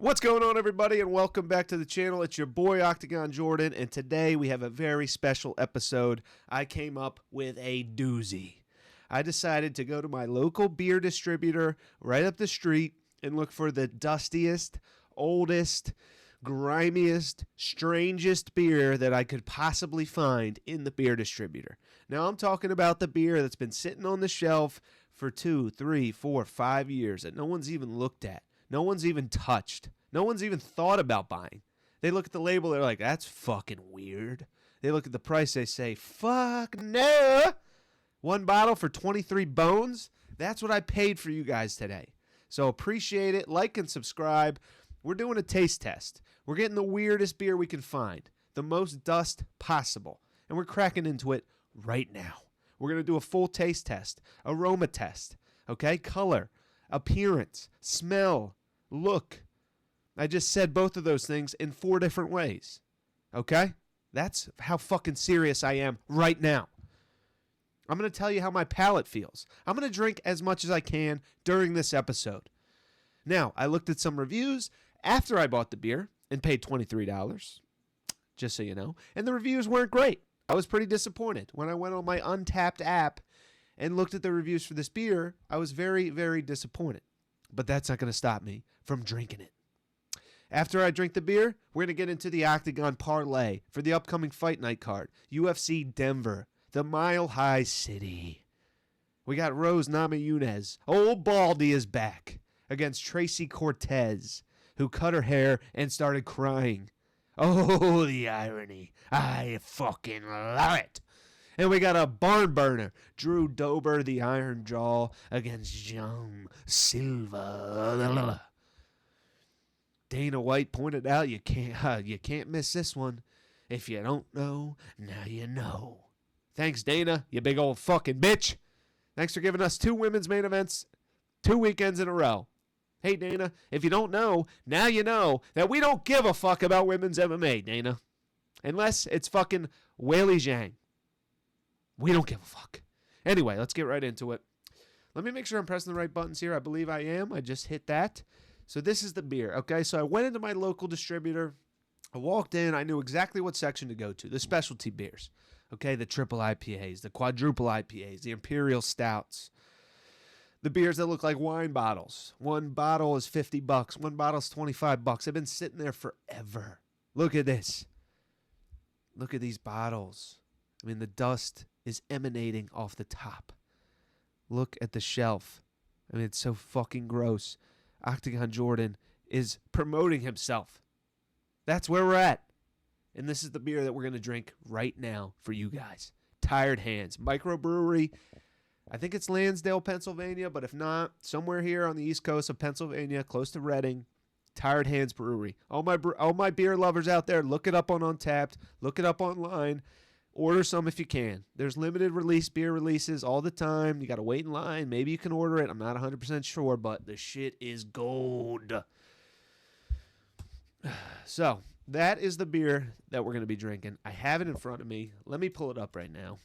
What's going on, everybody, and welcome back to the channel. It's your boy Octagon Jordan, and today we have a very special episode. I came up with a doozy. I decided to go to my local beer distributor right up the street and look for the dustiest, oldest, grimiest, strangest beer that I could possibly find in the beer distributor. Now, I'm talking about the beer that's been sitting on the shelf for 2, 3, 4, 5 years that no one's even looked at. No one's even touched. No one's even thought about buying. They look at the label, they're like, that's fucking weird. They look at the price, they say, fuck no. One bottle for 23 bones? That's what I paid for you guys today. So appreciate it. Like and subscribe. We're doing a taste test. We're getting the weirdest beer we can find. The most dust possible. And we're cracking into it right now. We're going to do a full taste test. Aroma test. Okay? Color. Appearance, smell, look. I just said both of those things in 4 different ways. Okay? That's how fucking serious I am right now. I'm going to tell you how my palate feels. I'm going to drink as much as I can during this episode. Now, I looked at some reviews after I bought the beer and paid $23, just so you know, and the reviews weren't great. I was pretty disappointed. When I went on my Untapped app and looked at the reviews for this beer, I was very, very disappointed. But that's not going to stop me from drinking it. After I drink the beer, we're going to get into the Octagon parlay for the upcoming fight night card. UFC Denver, the Mile High City. We got Rose Namajunas. Old Baldy is back against Tracy Cortez, who cut her hair and started crying. Oh, the irony. I fucking love it. And we got a barn burner, Drew Dober, the Iron Jaw, against John Silva. Dana White pointed out you can't miss this one. If you don't know, now you know. Thanks, Dana, you big old fucking bitch. Thanks for giving us 2 women's main events 2 weekends in a row. Hey, Dana, if you don't know, now you know that we don't give a fuck about women's MMA, Dana. Unless it's fucking Weili Zhang. We don't give a fuck. Anyway, let's get right into it. Let me make sure I'm pressing the right buttons here. I believe I am. I just hit that. So this is the beer, okay? So I went into my local distributor. I walked in. I knew exactly what section to go to. The specialty beers, okay? The triple IPAs, the quadruple IPAs, the imperial stouts. The beers that look like wine bottles. One bottle is $50. One bottle is $25. They've been sitting there forever. Look at this. Look at these bottles. I mean, the dust is emanating off the top. Look at the shelf. I mean, it's so fucking gross. Octagon Jordan is promoting himself. That's where we're at. And this is the beer that we're going to drink right now for you guys. Tired Hands. Microbrewery. I think it's Lansdale, Pennsylvania, but if not, somewhere here on the east coast of Pennsylvania, close to Reading. Tired Hands Brewery. All my beer lovers out there, look it up on Untapped. Look it up online. Order some if you can. There's limited release beer releases all the time. You got to wait in line. Maybe you can order it. I'm not 100% sure, but the shit is gold. So, that is the beer that we're going to be drinking. I have it in front of me. Let me pull it up right now.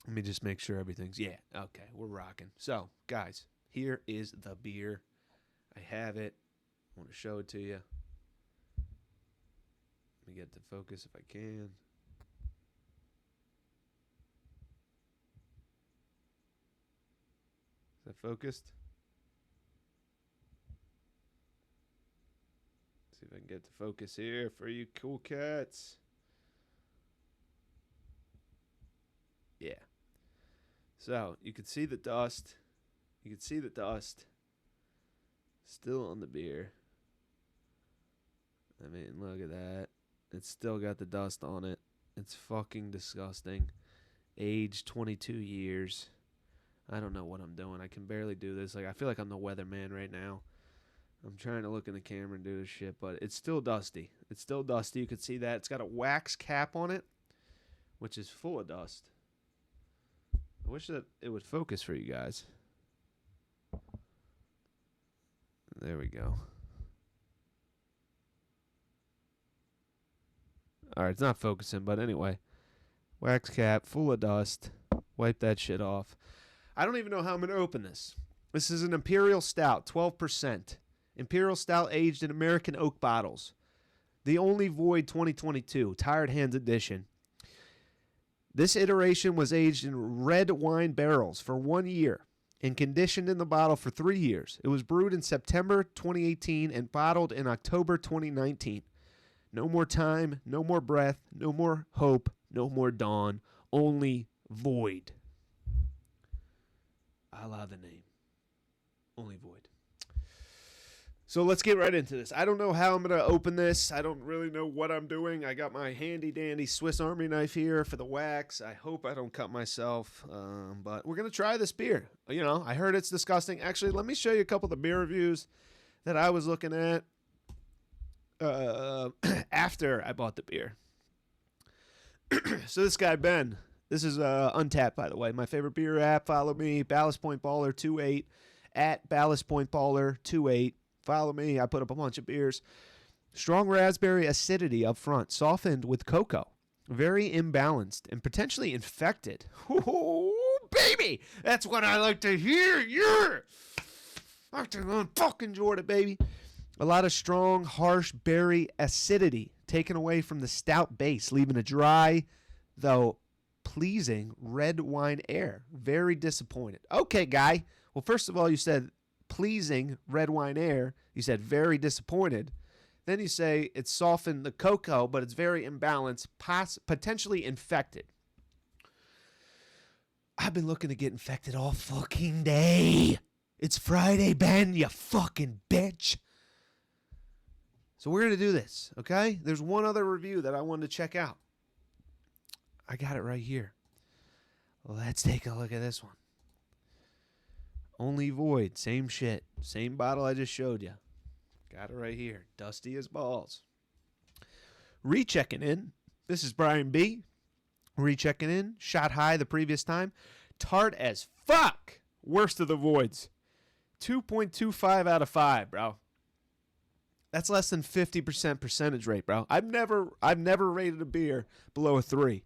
Let me just make sure everything's... Yeah, okay, we're rocking. So, guys, here is the beer. I have it. I want to show it to you. Let me get to focus if I can. Is that focused? See if I can get to focus here for you cool cats. Yeah. So, you can see the dust. You can see the dust still on the beer. I mean, look at that. It's still got the dust on it. It's fucking disgusting. Age 22 years. I don't know what I'm doing. I can barely do this. Like, I feel like I'm the weatherman right now. I'm trying to look in the camera and do this shit, but it's still dusty. It's still dusty. You can see that. It's got a wax cap on it, which is full of dust. I wish that it would focus for you guys. There we go. All right, it's not focusing, but anyway. Wax cap, full of dust. Wipe that shit off. I don't even know how I'm going to open this. This is an Imperial Stout, 12%. Imperial Stout aged in American oak bottles. The Only Void 2022, Tired Hands Edition. This iteration was aged in red wine barrels for 1 year and conditioned in the bottle for 3 years. It was brewed in September 2018 and bottled in October 2019. No more time, no more breath, no more hope, no more dawn, only void. I love the name. Only void. So let's get right into this. I don't know how I'm going to open this. I don't really know what I'm doing. I got my handy dandy Swiss Army knife here for the wax. I hope I don't cut myself. But we're going to try this beer. You know, I heard it's disgusting. Actually, let me show you a couple of the beer reviews that I was looking at after I bought the beer. So this guy, Ben, this is Untapped, by the way. My favorite beer app. Follow me, Ballast Point Baller 28, at Ballast Point Baller 28. Follow me. I put up a bunch of beers. Strong raspberry acidity up front, softened with cocoa. Very imbalanced and potentially infected. Ooh, baby! That's what I like to hear. Yeah! Octagon fucking Jordan, baby. A lot of strong, harsh berry acidity taken away from the stout base, leaving a dry, though pleasing, red wine air. Very disappointed. Okay, guy. Well, first of all, you said pleasing red wine air. You said very disappointed. Then you say it's softened the cocoa, but it's very imbalanced, potentially infected. I've been looking to get infected all fucking day. It's Friday, Ben, you fucking bitch. So we're going to do this, okay? There's one other review that I wanted to check out. I got it right here. Let's take a look at this one. Only Void, same shit. Same bottle I just showed you. Got it right here. Dusty as balls. Rechecking in. This is Brian B. Rechecking in. Shot high the previous time. Tart as fuck. Worst of the voids. 2.25 out of 5, bro. That's less than 50% percentage rate, bro. I've never rated a beer below a 3.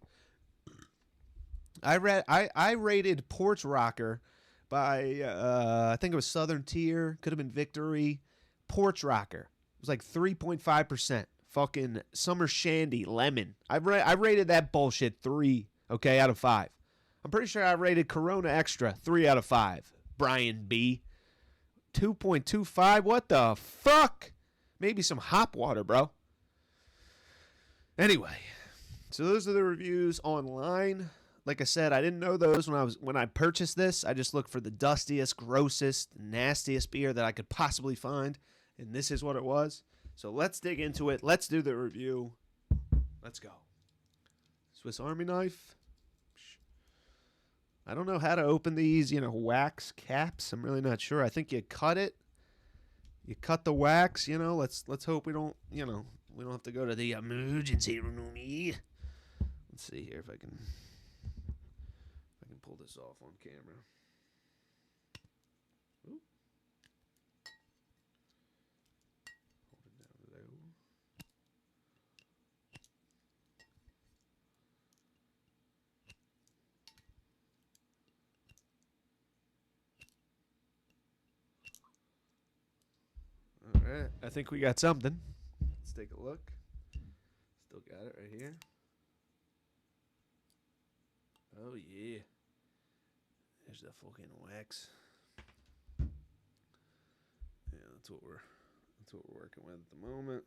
I rated Porch Rocker by I think it was Southern Tier, could have been Victory. Porch Rocker. It was like 3.5%. Fucking Summer Shandy Lemon. I rated that bullshit 3, okay, out of 5. I'm pretty sure I rated Corona Extra 3 out of 5. Brian B. 2.25. What the fuck? Maybe some hop water, bro. Anyway, so those are the reviews online. Like I said, I didn't know those when I purchased this. I just looked for the dustiest, grossest, nastiest beer that I could possibly find, and this is what it was. So let's dig into it. Let's do the review. Let's go. Swiss Army knife. I don't know how to open these, wax caps. I'm really not sure. I think you cut it. You cut the wax, Let's hope we don't, we don't have to go to the emergency room. Let's see here if I can pull this off on camera. Ooh. Hold it down low. All right, I think we got something. Let's take a look. Still got it right here. Oh yeah. There's the fucking wax. Yeah, that's what we're working with at the moment.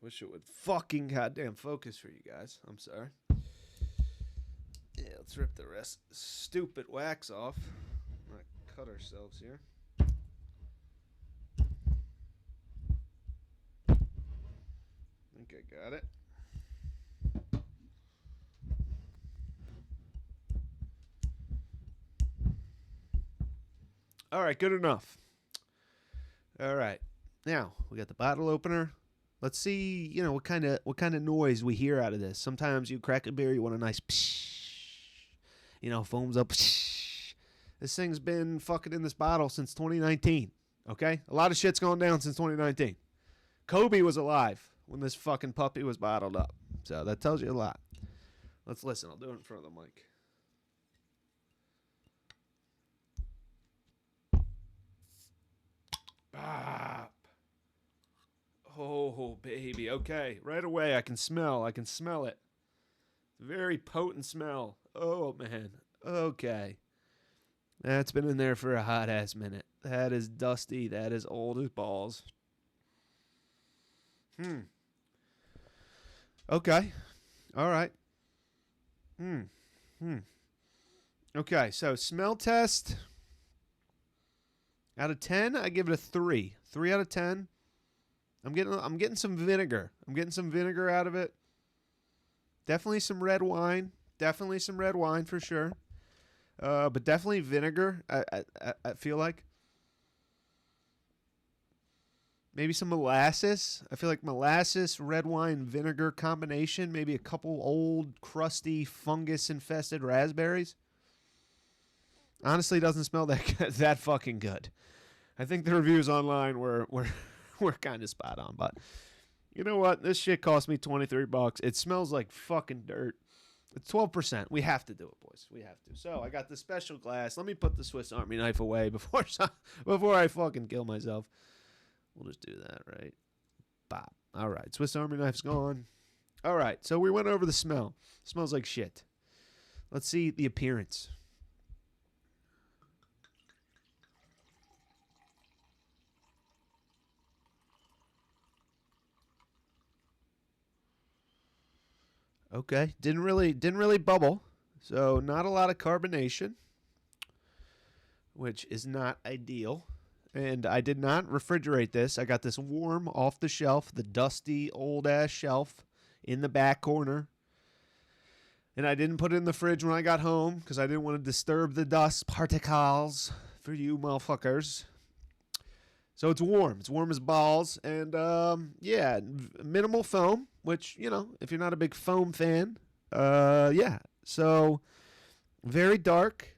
Wish it would fucking goddamn focus for you guys. I'm sorry. Yeah, let's rip the rest of the stupid wax off. Not cut ourselves here. I think I got it. All right, good enough. All right. Now, we got the bottle opener. Let's see, what kind of noise we hear out of this. Sometimes you crack a beer, you want a nice psh, foams up. Psh. This thing's been fucking in this bottle since 2019, okay? A lot of shit's gone down since 2019. Kobe was alive when this fucking puppy was bottled up. So that tells you a lot. Let's listen. I'll do it in front of the mic. Bop. Oh, baby. Okay. Right away, I can smell it. It's a very potent smell. Oh, man. Okay. That's been in there for a hot ass minute. That is dusty. That is old as balls. Okay. All right. Hmm. Hmm. Okay, so smell test out of 10, I give it a 3. 3 out of 10. I'm getting some vinegar. I'm getting some vinegar out of it. Definitely some red wine. Definitely some red wine for sure. But definitely vinegar. I feel like maybe some molasses. I feel like molasses, red wine, vinegar combination. Maybe a couple old, crusty, fungus-infested raspberries. Honestly, doesn't smell that fucking good. I think the reviews online were kind of spot on, but you know what? This shit cost me $23. It smells like fucking dirt. It's 12%. We have to do it, boys. We have to. So I got the special glass. Let me put the Swiss Army knife away before I fucking kill myself. We'll just do that, right? Bop. All right. Swiss Army knife's gone. All right. So we went over the smell. It smells like shit. Let's see the appearance. Okay, didn't really bubble, so not a lot of carbonation, which is not ideal. And I did not refrigerate this. I got this warm off the shelf, the dusty old ass shelf in the back corner. And I didn't put it in the fridge when I got home because I didn't want to disturb the dust particles for you motherfuckers. So it's warm. It's warm as balls. And yeah, minimal foam, which, you know, if you're not a big foam fan, yeah. So very dark.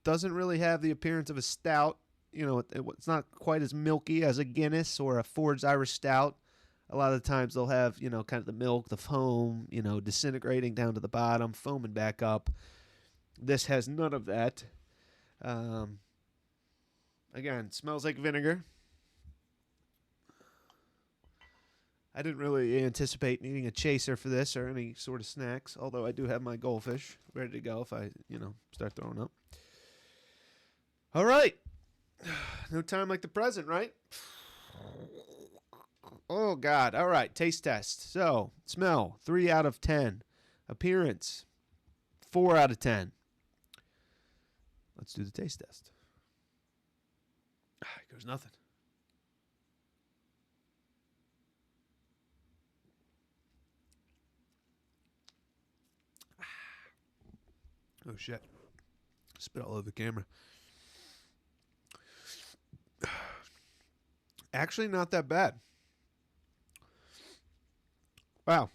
Doesn't really have the appearance of a stout. You know, it's not quite as milky as a Guinness or a Ford's Irish Stout. A lot of the times they'll have, you know, kind of the milk, the foam, you know, disintegrating down to the bottom, foaming back up. This has none of that. Again, smells like vinegar. I didn't really anticipate needing a chaser for this or any sort of snacks, although I do have my goldfish ready to go if I, you know, start throwing up. All right. No time like the present, right? Oh, God. All right. Taste test. So, smell, 3 out of 10. Appearance, 4 out of 10. Let's do the taste test. Here goes nothing. Oh, shit. Spit all over the camera. Actually, not that bad. Wow.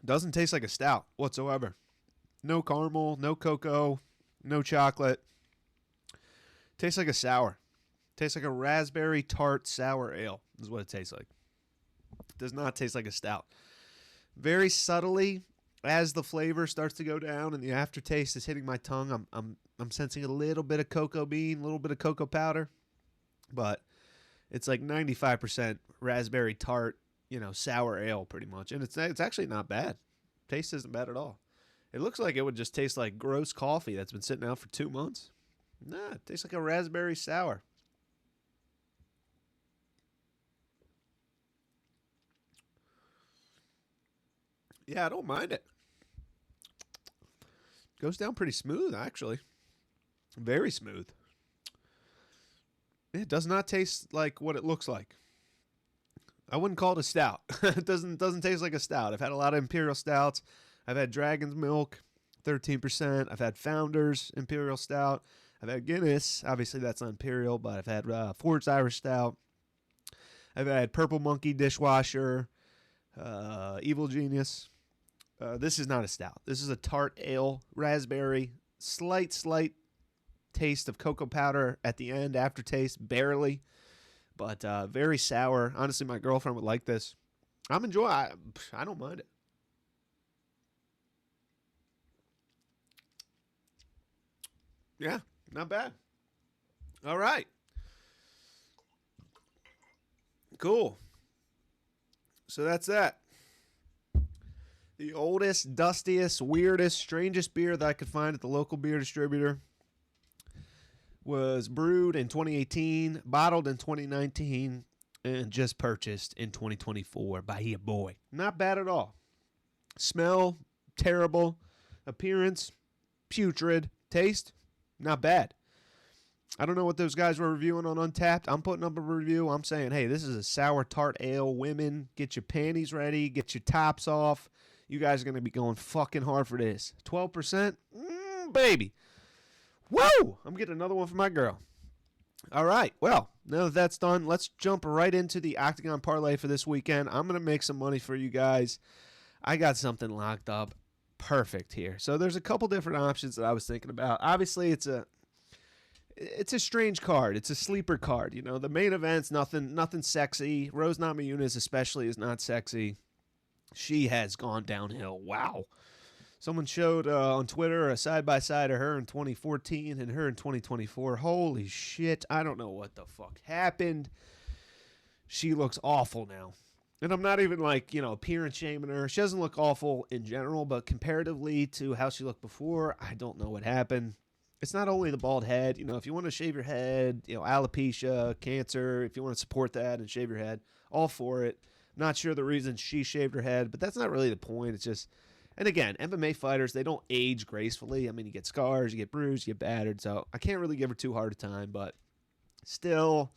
Doesn't taste like a stout whatsoever. No caramel, no cocoa, no chocolate. Tastes like a sour. Tastes like a raspberry tart sour ale is what it tastes like. It does not taste like a stout. Very subtly, as the flavor starts to go down and the aftertaste is hitting my tongue, I'm sensing a little bit of cocoa bean, a little bit of cocoa powder, but it's like 95% raspberry tart, you know, sour ale pretty much, and it's actually not bad. Taste isn't bad at all. It looks like it would just taste like gross coffee that's been sitting out for 2 months. Nah, it tastes like a raspberry sour. Yeah, I don't mind it. Goes down pretty smooth, actually. Very smooth. It does not taste like what it looks like. I wouldn't call it a stout. It doesn't taste like a stout. I've had a lot of imperial stouts. I've had Dragon's Milk, 13%. I've had Founders Imperial Stout. I've had Guinness. Obviously, that's not imperial, but I've had Ford's Irish Stout. I've had Purple Monkey Dishwasher, Evil Genius. This is not a stout. This is a tart ale, raspberry, slight taste of cocoa powder at the end, aftertaste, barely, but very sour. Honestly, my girlfriend would like this. I'm enjoying it. I don't mind it. Yeah, not bad. All right. Cool. So that's that. The oldest, dustiest, weirdest, strangest beer that I could find at the local beer distributor was brewed in 2018, bottled in 2019, and just purchased in 2024 by your boy. Not bad at all. Smell, terrible. Appearance, putrid. Taste, not bad. I don't know what those guys were reviewing on Untappd. I'm putting up a review. I'm saying, hey, this is a sour tart ale. Women, get your panties ready. Get your tops off. You guys are going to be going fucking hard for this. 12%? Baby. Whoa! I'm getting another one for my girl. All right. Well, now that that's done, let's jump right into the Octagon Parlay for this weekend. I'm going to make some money for you guys. I got something locked up. Perfect here. So there's a couple different options that I was thinking about. Obviously, it's a strange card. It's a sleeper card. You know, the main event's nothing sexy. Rose Namajunas especially is not sexy. She has gone downhill. Wow. Someone showed on Twitter a side-by-side of her in 2014 and her in 2024. Holy shit. I don't know what the fuck happened. She looks awful now. And I'm not even appearance shaming her. She doesn't look awful in general, but comparatively to how she looked before, I don't know what happened. It's not only the bald head. If you want to shave your head, alopecia, cancer, if you want to support that and shave your head, all for it. Not sure the reason she shaved her head, but that's not really the point. It's just, and again, MMA fighters, they don't age gracefully. I mean, you get scars, you get bruised, you get battered. So I can't really give her too hard a time, but still,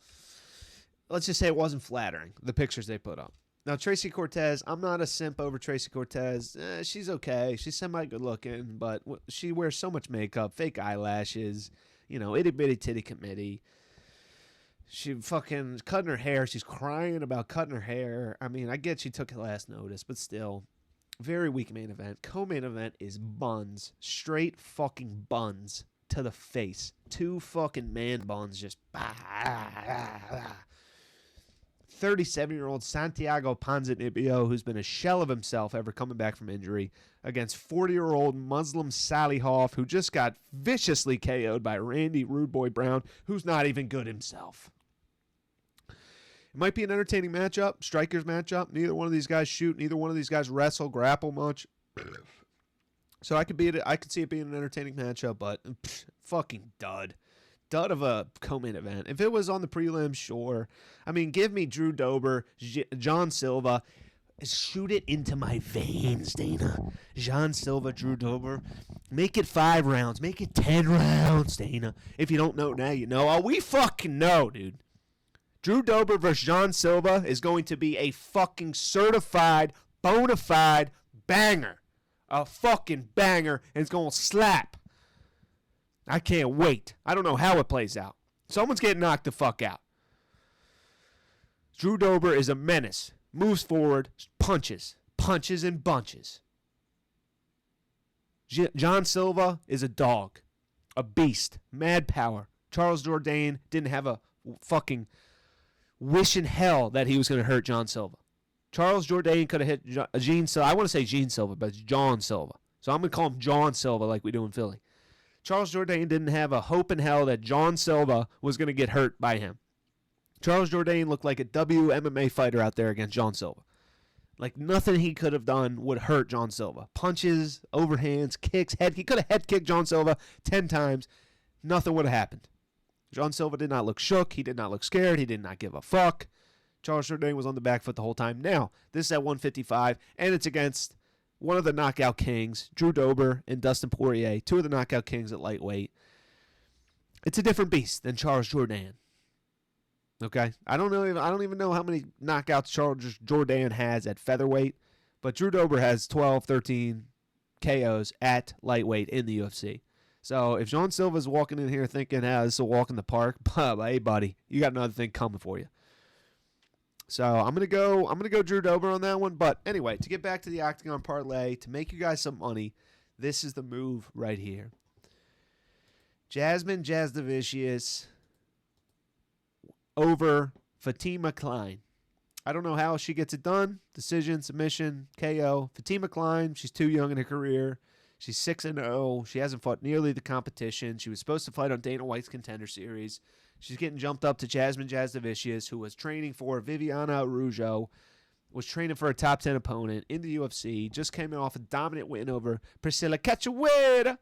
let's just say it wasn't flattering, the pictures they put up. Now, Tracy Cortez, I'm not a simp over Tracy Cortez. She's okay. She's semi-good looking, but she wears so much makeup, fake eyelashes, itty-bitty titty committee. She fucking cutting her hair. She's crying about cutting her hair. I mean, I get she took it last notice, but still, very weak main event. Co-main event is buns. Straight fucking buns to the face. 2 fucking man buns just 37-year-old Santiago Ponzinibbio, who's been a shell of himself ever coming back from injury, against 40-year-old Muslim Salihov, who just got viciously KO'd by Randy Rude Boy Brown, who's not even good himself. It might be an entertaining matchup, strikers matchup. Neither one of these guys shoot. Neither one of these guys wrestle, grapple much. So I could see it being an entertaining matchup, but fucking dud. Dud of a co-main event. If it was on the prelims, sure. I mean, give me Drew Dober, John Silva. Shoot it into my veins, Dana. John Silva, Drew Dober. Make it 5 rounds. Make it 10 rounds, Dana. If you don't know now, you know. Oh, we fucking know, dude. Drew Dober versus John Silva is going to be a fucking certified, bona fide banger. A fucking banger, and it's going to slap. I can't wait. I don't know how it plays out. Someone's getting knocked the fuck out. Drew Dober is a menace. Moves forward, punches and bunches. John Silva is a dog. A beast. Mad power. Charles Jourdain didn't have a fucking wish in hell that he was going to hurt John Silva. Charles Jourdain could have hit Gene Silva. I want to say Gene Silva, but it's John Silva. So I'm going to call him John Silva like we do in Philly. Charles Jourdain didn't have a hope in hell that John Silva was going to get hurt by him. Charles Jourdain looked like a WMMA fighter out there against John Silva. Like nothing he could have done would hurt John Silva. Punches, overhands, kicks, he could have head kicked John Silva 10 times. Nothing would have happened. John Silva did not look shook. He did not look scared. He did not give a fuck. Charles Jourdain was on the back foot the whole time. Now, this is at 155, and it's against one of the knockout kings, Drew Dober and Dustin Poirier, 2 of the knockout kings at lightweight. It's a different beast than Charles Jourdain. Okay? I don't even know how many knockouts Charles Jourdain has at featherweight, but Drew Dober has 12, 13 KOs at lightweight in the UFC. So if John Silva's walking in here thinking, this is a walk in the park, hey buddy, you got another thing coming for you. So I'm gonna go Drew Dober on that one. But anyway, to get back to the Octagon Parlay, to make you guys some money, this is the move right here. Jasmine Jasdavicius over Fatima Klein. I don't know how she gets it done. Decision, submission, KO. Fatima Klein, she's too young in her career. She's 6-0. She hasn't fought nearly the competition. She was supposed to fight on Dana White's Contender Series. She's getting jumped up to Jasmine Jasudavicius, who was training for Viviana Araujo, was training for a top 10 opponent in the UFC, just came off a dominant win over Priscilla Cachoeira.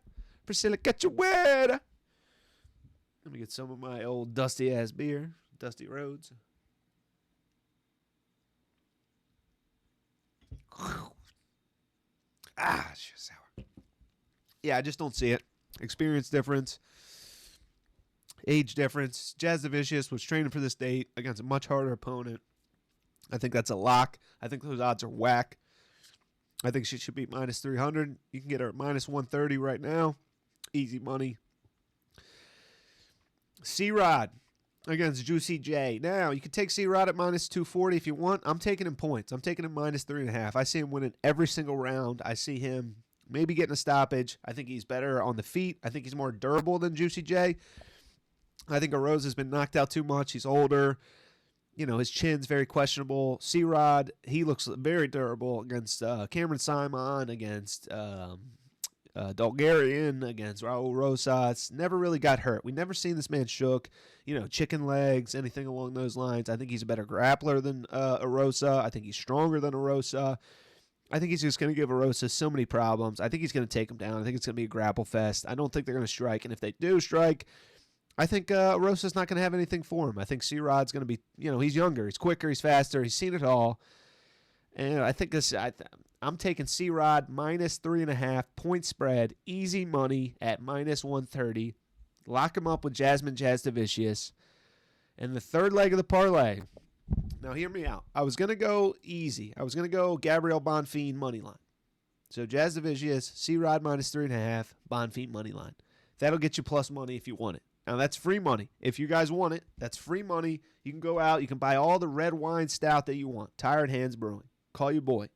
Let me get some of my old dusty-ass beer, Dusty Rhodes. It's just sour. Yeah, I just don't see it. Experience difference. Age difference. Jasudavicius was training for this date against a much harder opponent. I think that's a lock. I think those odds are whack. I think she should be minus 300. You can get her at minus 130 right now. Easy money. C-Rod against Juicy J. Now, you can take C-Rod at minus 240 if you want. I'm taking him points. I'm taking him minus 3.5. I see him winning every single round. I see him maybe getting a stoppage. I think he's better on the feet. I think he's more durable than Juicy J. I think Arose has been knocked out too much. He's older. You know, his chin's very questionable. C-Rod, he looks very durable against Cameron Simon, against Bulgarian, against Raul Rosas. Never really got hurt. We never seen this man shook. You know, chicken legs, anything along those lines. I think he's a better grappler than Arosa. I think he's stronger than Arosa. I think he's just going to give Arosa so many problems. I think he's going to take him down. I think it's going to be a grapple fest. I don't think they're going to strike. And if they do strike, I think Rosa's not going to have anything for him. I think C-Rod's going to be, you know, he's younger, he's quicker, he's faster, he's seen it all. And I think I'm taking C-Rod minus 3.5, point spread, easy money at minus 130. Lock him up with Jasmine Jasudavicius. And the third leg of the parlay. Now, hear me out. I was going to go easy. I was going to go Gabrielle Bonfim money line. So Jasudavicius, C-Rod minus 3.5, Bonfim money line. That'll get you plus money if you want it. Now, that's free money. If you guys want it, that's free money. You can go out. You can buy all the red wine stout that you want. Tired Hands Brewing. Call your boy.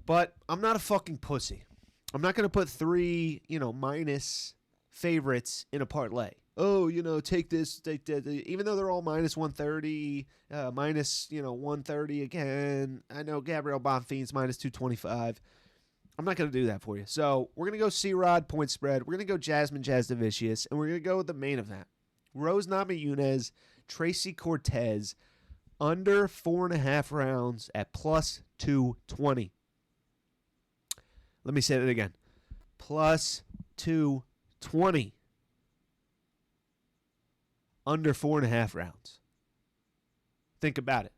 But I'm not a fucking pussy. I'm not going to put three, minus favorites in a parlay. Oh, take this, take that. Even though they're all minus 130, minus, 130 again. I know Gabrielle Bonfim's minus 225. I'm not going to do that for you. So we're going to go C-Rod point spread. We're going to go Jasmine Jasudavicius. And we're going to go with the main event. Rose Namajunas, Tracy Cortez, under 4.5 rounds at plus 220. Let me say that again. Plus 220. Under 4.5 rounds. Think about it.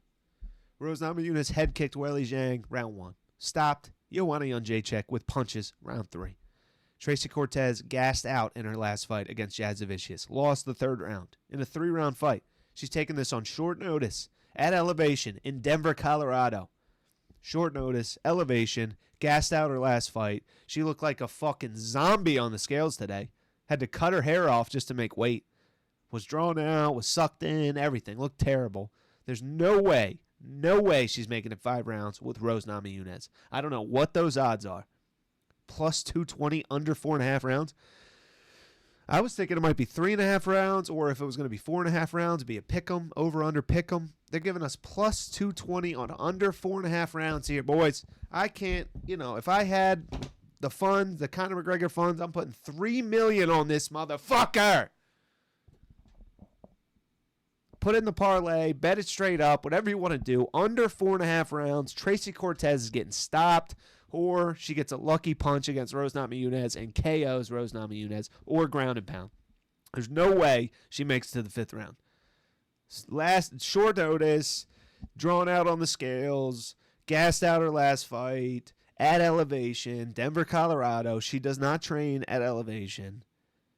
Rose Namajunas head kicked Weili Zhang round 1. Stopped Joanna Jędrzejczyk with punches round 3. Tracy Cortez gassed out in her last fight against Jasudavicius. Lost the 3rd round in a 3-round fight. She's taking this on short notice at Elevation in Denver, Colorado. Short notice, Elevation, gassed out her last fight. She looked like a fucking zombie on the scales today. Had to cut her hair off just to make weight. Was drawn out, was sucked in, everything. Looked terrible. There's no way she's making it 5 rounds with Rose Namajunas. I don't know what those odds are. Plus 220 under 4.5 rounds. I was thinking it might be 3.5 rounds, or if it was going to be 4.5 rounds, it'd be a pick'em, over under pick'em. They're giving us plus 220 on under 4.5 rounds here, boys. I can't, if I had the funds, the Conor McGregor funds, I'm putting $3 million on this motherfucker. Put in the parlay, bet it straight up, whatever you want to do. Under 4.5 rounds, Tracy Cortez is getting stopped, or she gets a lucky punch against Rose Namajunas and KOs Rose Namajunas, or ground and pound. There's no way she makes it to the 5th round. Last short notice, drawn out on the scales, gassed out her last fight at Elevation, Denver, Colorado. She does not train at Elevation,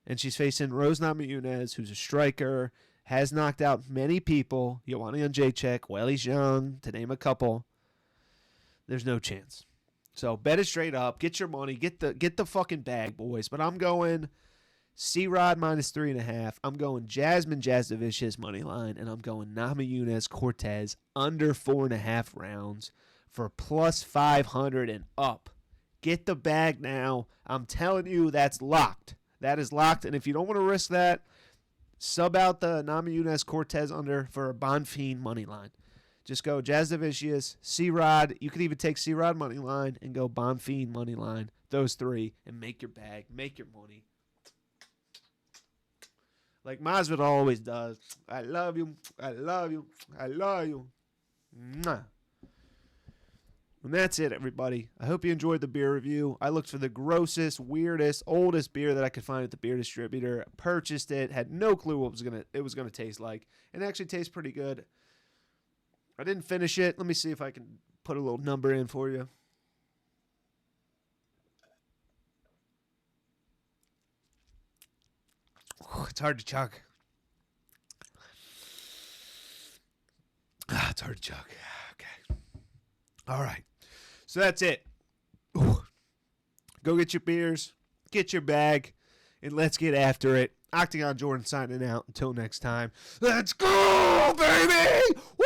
and she's facing Rose Namajunas, who's a striker. Has knocked out many people. Joanna Jędrzejczyk, Weili Zhang, to name a couple. There's no chance. So bet it straight up. Get your money. Get the fucking bag, boys. But I'm going C-Rod minus 3.5. I'm going Jasmine Jasudavicius money line. And I'm going Namajunas Cortez under 4.5 rounds for plus 500 and up. Get the bag now. I'm telling you, that's locked. That is locked. And if you don't want to risk that, sub out the Namajunas Cortez under for a Bonfim money line. Just go Jazz Distributor, C-Rod. You could even take C-Rod money line and go Bonfim money line. Those three, and make your bag. Make your money. Like Masvidal always does. I love you. I love you. I love you. Mwah. And that's it, everybody. I hope you enjoyed the beer review. I looked for the grossest, weirdest, oldest beer that I could find at the beer distributor. Purchased it. Had no clue what it was gonna taste like. And it actually tastes pretty good. I didn't finish it. Let me see if I can put a little number in for you. It's hard to chug. It's hard to chug. Okay. All right. So that's it. Ooh. Go get your beers, get your bag, and let's get after it. Octagon Jordan signing out. Until next time. Let's go, baby! Woo!